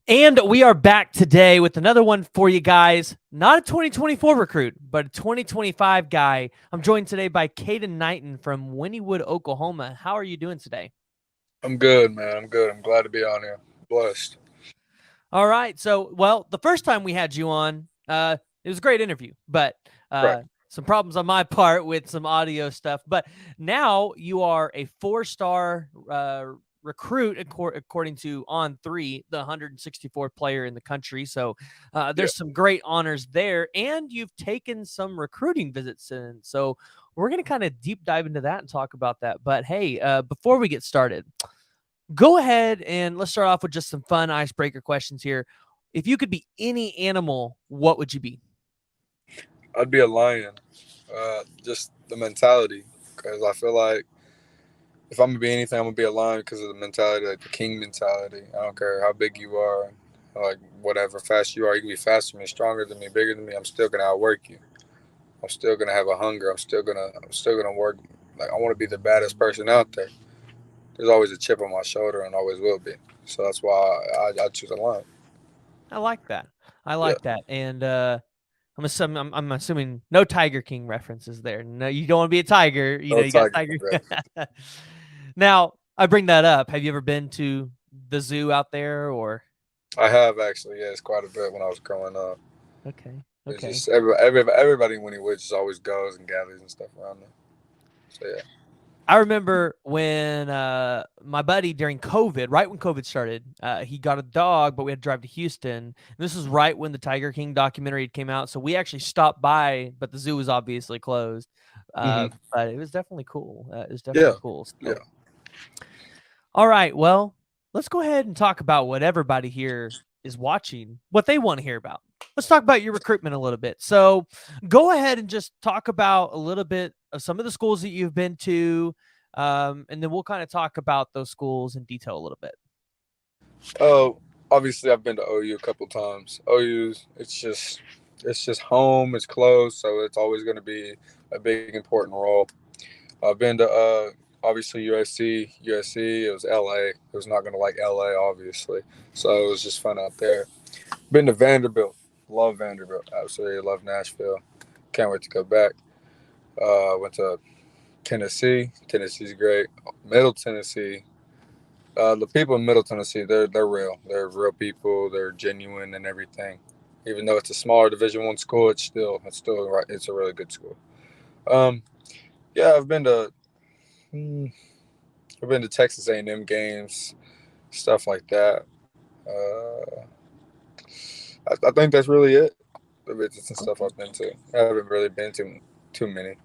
And we are back today with another one for you guys. Not a 2024 recruit, but a 2025 guy. I'm joined today by Caden Knighten from Wynnewood, Oklahoma. How are you doing today? I'm good, man. I'm good. I'm glad to be on here. Blessed. All right. So, well, the first time we had you on, it was a great interview, but Right. some problems on my part with some audio stuff. But now you are a 4-star recruit, according to On3, the 164th player in the country. So Yeah. there's some great honors there, and you've taken some recruiting visits in. So we're going to kind of deep dive into that and talk about that. But hey, before we get started, go ahead and let's start off with just some fun icebreaker questions here. If you could be any animal, what would you be? I'd be a lion. Just the mentality. Because I feel like if I'm going to be anything, I'm going to be a lion because of the mentality, like the king mentality. I don't care how big you are, like whatever fast you are. You can be faster than me, stronger than me, bigger than me. I'm still going to outwork you. I'm still going to have a hunger. I'm still gonna work. Like, I want to be the baddest person out there. There's always a chip on my shoulder and always will be. So that's why I choose a lion. I like that. I Yeah. like that. And I'm assuming no Tiger King references there. No, you don't want to be a tiger. No You got tiger, Tiger. bro. Now, I bring that up. Have you ever been to the zoo out there or? I have actually, yes, quite a bit when I was growing up. Okay. It's Okay. just everybody when he just always goes and gathers and stuff around there. So yeah. I remember when my buddy during COVID, right when COVID started, he got a dog, but we had to drive to Houston. This was right when the Tiger King documentary came out, so we actually stopped by, but the zoo was obviously closed. Hmm. But it was definitely cool. It was Yeah. definitely cool. Yeah. So, all right, well, let's go ahead and talk about what everybody here is watching, what they want to hear about. Let's talk about your recruitment a little bit. So, go ahead and just talk about a little bit of some of the schools that you've been to, and then we'll kind of talk about those schools in detail a little bit. Oh, obviously I've been to OU a couple times. OU's it's just home. It's close, so it's always going to be a big important role. I've been to obviously USC. USC. It was LA. It was not going to like LA, obviously. So it was just fun out there. Been to Vanderbilt. Love Vanderbilt. Absolutely love Nashville. Can't wait to go back. Went to Tennessee. Tennessee's great. Middle Tennessee. The people in Middle Tennessee, they're real. They're real people. They're genuine and everything. Even though it's a smaller Division 1 school, it's still right. It's a really good school. Um, yeah, hmm, I've been to Texas A&M games, stuff like that. I think that's really it. The visits and stuff Okay. I've been to. I haven't really been to too many.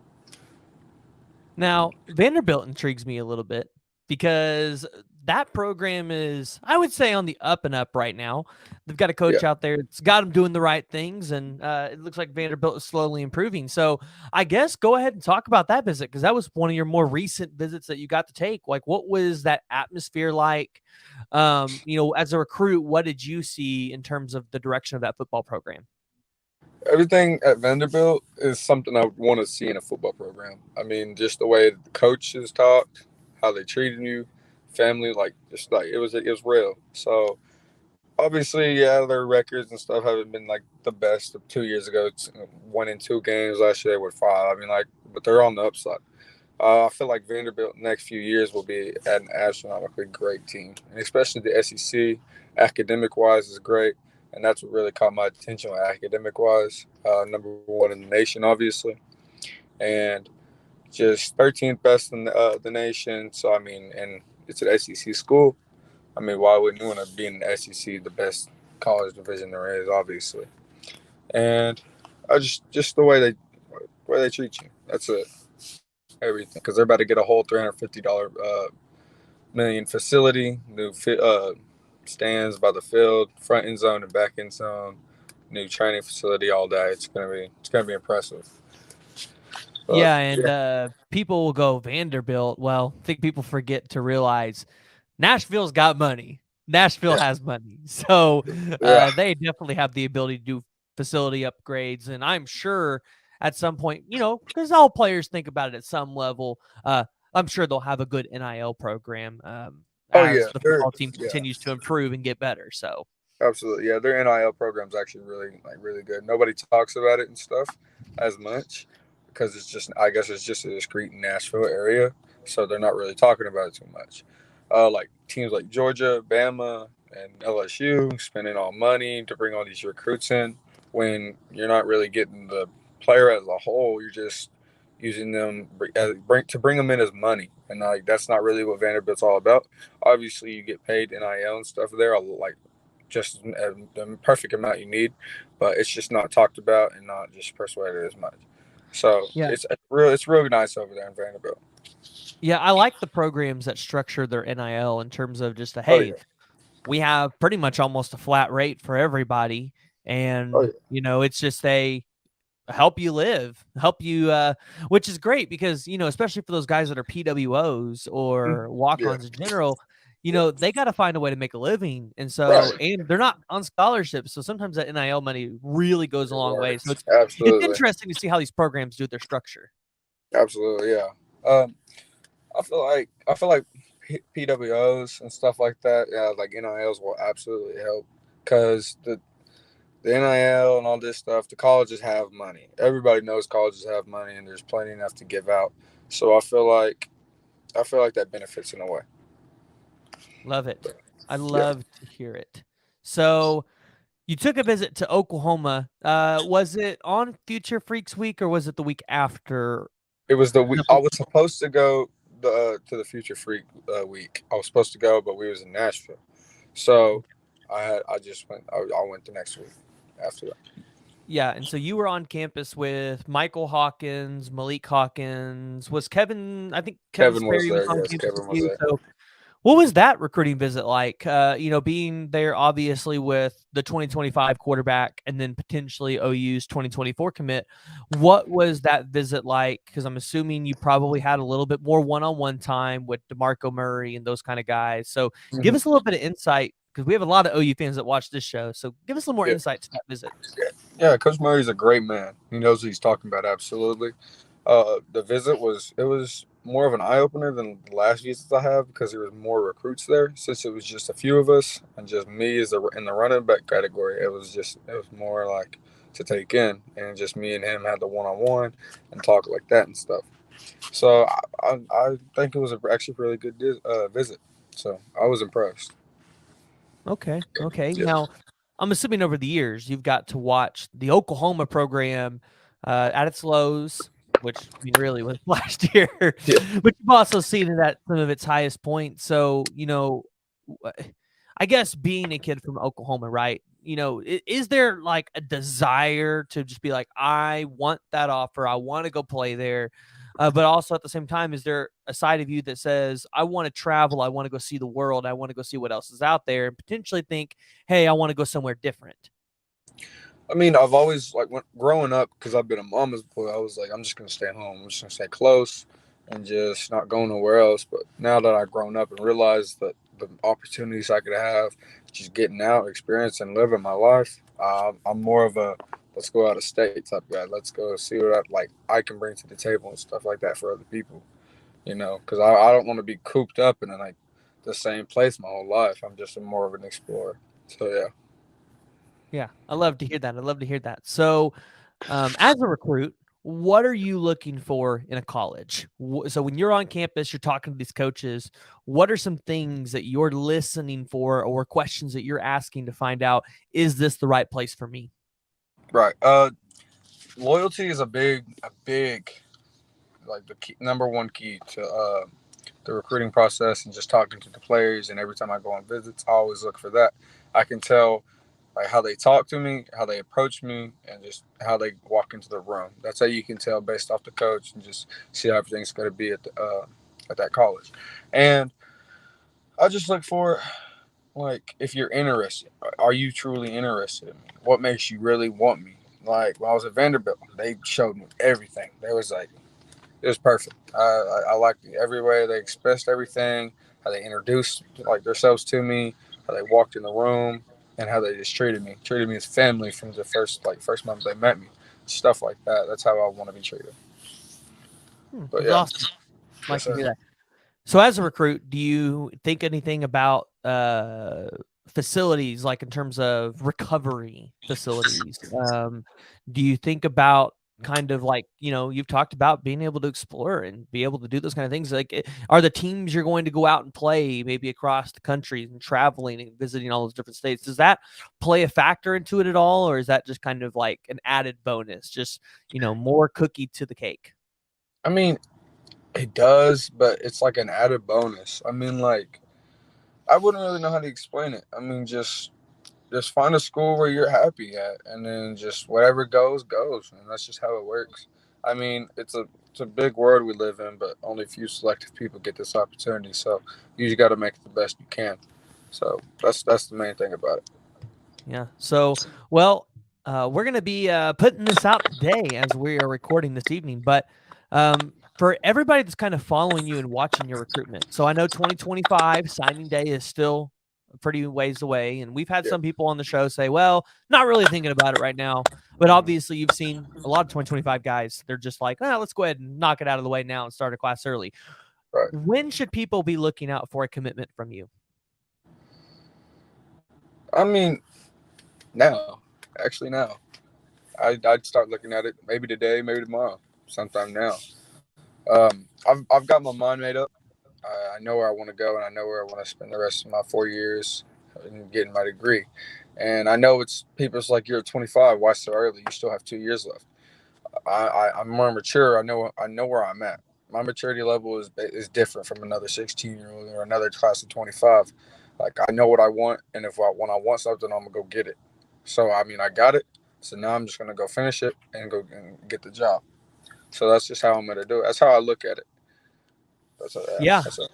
Now, Vanderbilt intrigues me a little bit because that program is, I would say, on the up and up right now. They've got a Yeah. coach out there that's got them doing the right things, and it looks like Vanderbilt is slowly improving. So, I guess go ahead and talk about that visit because that was one of your more recent visits that you got to take. Like, what was that atmosphere like? As a recruit, what did you see in terms of the direction of that football program? Everything at Vanderbilt is something I would want to see in a football program. I mean, just the way the coaches talked, how they treated you, family, like just like it was real. So obviously, yeah, their records and stuff haven't been like the best of 2 years ago. It's winning 2 games last year with five. I mean, like, but they're on the upside. I feel like Vanderbilt next few years will be an astronomically great team, and especially the SEC. Academic wise is great, and that's what really caught my attention. Academic wise, number one in the nation, obviously, and just 13th best in the nation. So I mean, and it's an SEC school. I mean, why wouldn't you want to be in the SEC, the best college division there is, obviously? And I just the way they treat you. That's it. Everything, because they're about to get a whole $350 million facility, new stands by the field, front end zone and back end zone, new training facility, all that. It's gonna be impressive. But Yeah, and yeah, people will go Vanderbilt. Well, I think people forget to realize Nashville's got money. Nashville yeah, has money. So yeah. they definitely have the ability to do facility upgrades. And I'm sure at some point, because all players think about it at some level, I'm sure they'll have a good NIL program Oh yeah, as the they're football team yeah. continues to improve and get better. So. Absolutely, yeah. Their NIL program's actually really good. Nobody talks about it and stuff as much because it's just, I guess it's just a discrete Nashville area, so they're not really talking about it too much. Like teams like Georgia, Bama, and LSU spending all money to bring all these recruits in when you're not really getting the player as a whole. You're just using them to bring them in as money, and like that's not really what Vanderbilt's all about. Obviously, you get paid NIL and stuff there, like just the perfect amount you need, but it's just not talked about and not just persuaded as much. So Yeah. it's real nice over there in Vanderbilt. Yeah, I like the programs that structure their NIL in terms of just Oh hey, yeah, we have pretty much almost a flat rate for everybody, oh and yeah. it's just a help you live, help you, which is great because especially for those guys that are PWOs Mhm. or Yeah, walk-ons in general, they got to find a way to make a living, and so right. and they're not on scholarships, so sometimes that NIL money really goes a It long way. So works. it's Absolutely, interesting to see how these programs do their structure. absolutely. Yeah. Um, I feel like PWOs and stuff like that. Yeah, like NILs will absolutely help because the NIL and all this stuff, the colleges have money. Everybody knows colleges have money, and there's plenty enough to give out. So I feel like that benefits in a way. Love it. I Yeah, love to hear it. So you took a visit to Oklahoma. Was it on Future Freaks Week or was it the week after? it was the week The I whole- was supposed to go to the Future Freak week. I was supposed to go, but we was in Nashville, so I just I went the next week after that. Yeah, and so you were on campus with Michael Hawkins, Malik Hawkins. Was Kevin? I think Kevin Kevin was Sperry was there. on Yes, campus with Kevin was you. there. So what was that recruiting visit like? Being there obviously with the 2025 quarterback and then potentially OU's 2024 commit. What was that visit like? Because I'm assuming you probably had a little bit more one-on-one time with Demarco Murray and those kind of guys. So give Hmm. us a little bit of insight because we have a lot of OU fans that watch this show. So give us a little more Yeah, insight to that visit. yeah. Coach Murray's a great man. He knows what he's talking about. Absolutely. The visit was more of an eye opener than the last visits I have because there was more recruits there. Since it was just a few of us and just me as in the running back category, it was more like to take in, and just me and him had the one on one and talk like that and stuff. So I think it was actually a really good visit. So I was impressed. Okay. Okay. Yeah. Now, I'm assuming over the years you've got to watch the Oklahoma program at its lows, which I mean really was last year, Yeah. but you've also seen it at some of its highest points. So, I guess being a kid from Oklahoma, right? Is there like a desire to just be like, I want that offer, I want to go play there? But also at the same time, is there a side of you that says, I want to travel, I want to go see the world, I want to go see what else is out there, and potentially think, hey, I want to go somewhere different? I mean, I've always growing up because I've been a mama's boy. I was like, I'm just gonna stay home. I'm just gonna stay close and just not go nowhere else. But now that I've grown up and realized that the opportunities I could have, just getting out, experiencing, living my life, I'm more of a let's go out of state type guy. Let's go see what I can bring to the table and stuff like that for other people. Because I don't want to be cooped up in like the same place my whole life. I'm just more of an explorer. So yeah. Yeah, I love to hear that. I love to hear that. So, as a recruit, what are you looking for in a college? So, when you're on campus, you're talking to these coaches. What are some things that you're listening for, or questions that you're asking to find out, is this the right place for me? Right. Loyalty is a big, like the number one key to the recruiting process and just talking to the players. And every time I go on visits, I always look for that. I can tell like how they talk to me, how they approach me, and just how they walk into the room. That's how you can tell based off the coach and just see how everything's going to be at that college. And I just look for like if you're interested, are you truly interested in me? What makes you really want me? Like when I was at Vanderbilt, they showed me everything. They was like, it was perfect. I liked every way they expressed everything, how they introduced like themselves to me, how they walked in the room, and how they just treated me as family from the first month they met me, stuff like that. That's how I want to be treated. But That's yeah, awesome. yes Like to sir. hear that. So, as a recruit, do you think anything about facilities, like in terms of recovery facilities? Do you think about kind of like, you've talked about being able to explore and be able to do those kind of things. Like, are the teams you're going to go out and play maybe across the country and traveling and visiting all those different states? Does that play a factor into it at all? Or is that just kind of like an added bonus, just, more cookie to the cake? I mean, it does, but it's like an added bonus. I mean, like, I wouldn't really know how to explain it. I mean, just find a school where you're happy at, and then just whatever goes, and that's just how it works. I mean, it's a big world we live in, but only a few selective people get this opportunity. So you just got to make it the best you can. So that's the main thing about it. Yeah. So, well, we're going to be putting this out today as we are recording this evening. But for everybody that's kind of following you and watching your recruitment, so I know 2025 signing day is still a pretty ways away. And we've had some people on the show say, well, not really thinking about it right now. But obviously, you've seen a lot of 2025 guys. They're just like, let's go ahead and knock it out of the way now and start a class early. Right. When should people be looking out for a commitment from you? I mean, now, actually now. I'd start looking at it maybe today, maybe tomorrow, sometime now. I've got my mind made up. I know where I want to go, and I know where I want to spend the rest of my 4 years and getting my degree. And I know it's people's like, you're 25. Why so early? You still have 2 years left. I'm more mature. I know where I'm at. My maturity level is different from another 16-year-old or another class of 25. Like, I know what I want, and when I want something, I'm gonna go get it. So I mean, I got it. So now I'm just gonna go finish it and go and get the job. So that's just how I'm gonna do it. That's how I look at it. Yeah. That's a,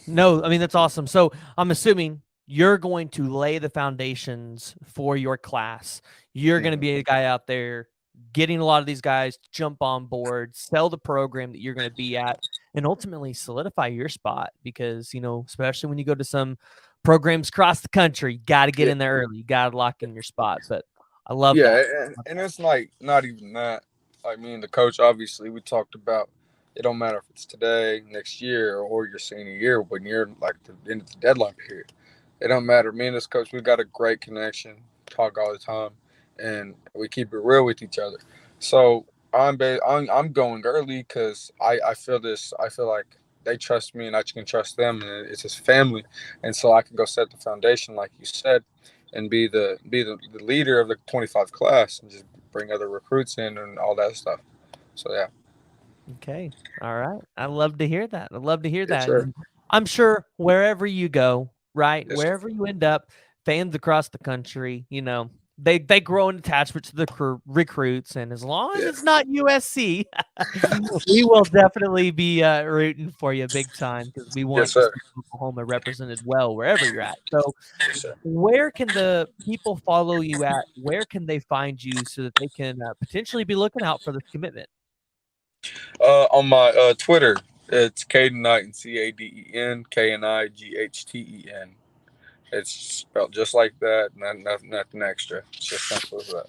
No, I mean, that's awesome. So I'm assuming you're going to lay the foundations for your class. You're going to be a guy out there getting a lot of these guys to jump on board, sell the program that you're going to be at, and ultimately solidify your spot. Because, especially when you go to some programs across the country, you got to get yeah. in there early. You got to lock in your spot. But I love Yeah, that. and it's like not even that. Like me and the coach, obviously, we talked about it don't matter if it's today, next year, or your senior year when you're like the end of the deadline period. It don't matter. Me and this coach, we got a great connection, talk all the time, and we keep it real with each other. So I'm going early because I feel this. I feel like they trust me and I can trust them, and it's just family, and so I can go set the foundation, like you said, and be the leader of the 25 class and just bring other recruits in and all that stuff. So yeah. Okay. All right. I love to hear that. I love to hear Yes, that. sir. And I'm sure wherever you go, right, Yes, sir. wherever you end up, fans across the country, they grow an attachment to the recruits, and as long as Yeah. it's not USC, we will definitely be rooting for you big time because we Yes, want the sir. state of Oklahoma represented well wherever you're at. So, Yes, sir. where can the people follow you at? Where can they find you so that they can potentially be looking out for this commitment? On my Twitter, it's Caden Knighten, Caden Knighten. It's spelled just like that. Nothing extra. It's just simple as that.